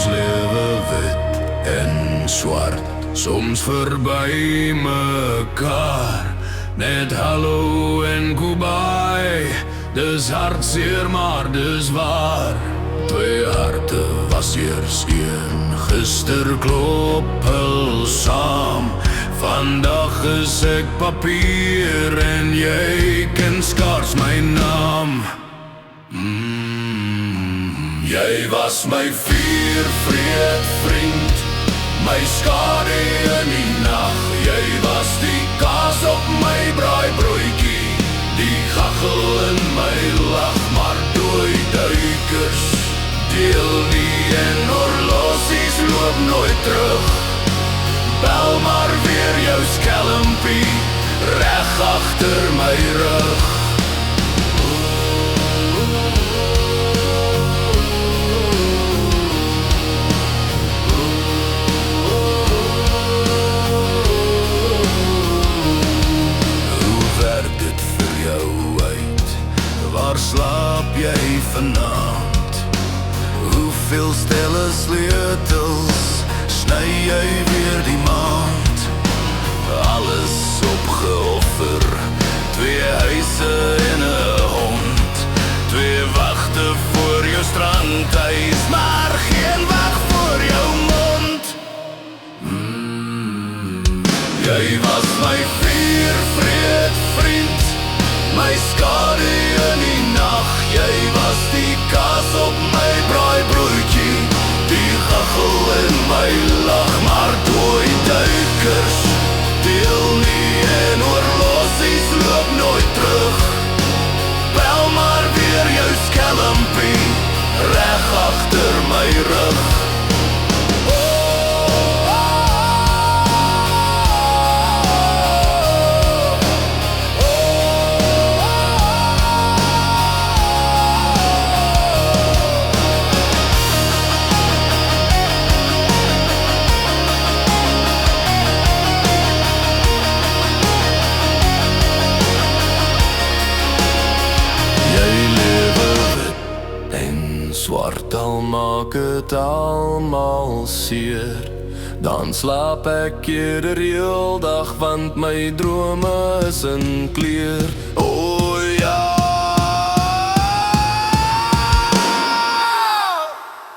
ons lewe wit en swart, soms verby mekaar. Net hallo en goodbye, dis hartseer maar dis waar. Twee harte was eers een, gister klop hul saam. Vandag is ek papier en jy ken skaars my naam. Jy was my vuurvreed vriend, my skade in die nag. Jy was die kaas op my braaibroodjie, die gachel in my lach. Maar dooi duikers deel nie en horlosies loop nooit terug. Bel maar weer jou skelmpie, reg agter my rug. Waar slaap jy vanavond? Hoeveel stelle sleutels sny jy weer die maand? Alles opgeoffer, 2 huise en 'n hond, 2 wagte voor jou strandhuis, maar geen wag voor jou mond. Jy was my vuurvreed vriend, my skade in die nag. Jy was die kaas op my braaibroodjie, die gachel in my lach. Maar dooi duikers deel nie en horlosies loop nooit terug. Bel maar weer jou skelmpie, reg agter my rug. Swart al maak het almal seer, dan slaap ek eerder heel dag, want my drome is in kleur. O ja,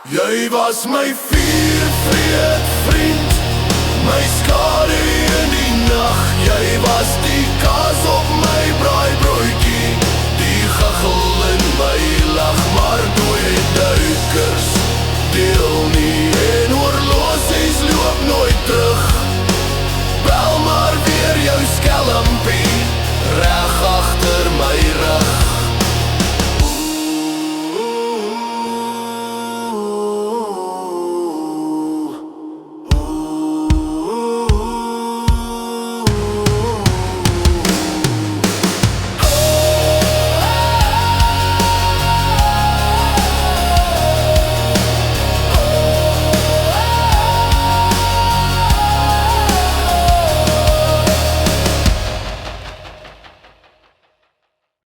jy was my vuurvreed vriend, my skade in die nag. Jy was die kaas op my braaibroodjie, die gachel in my lach. Maar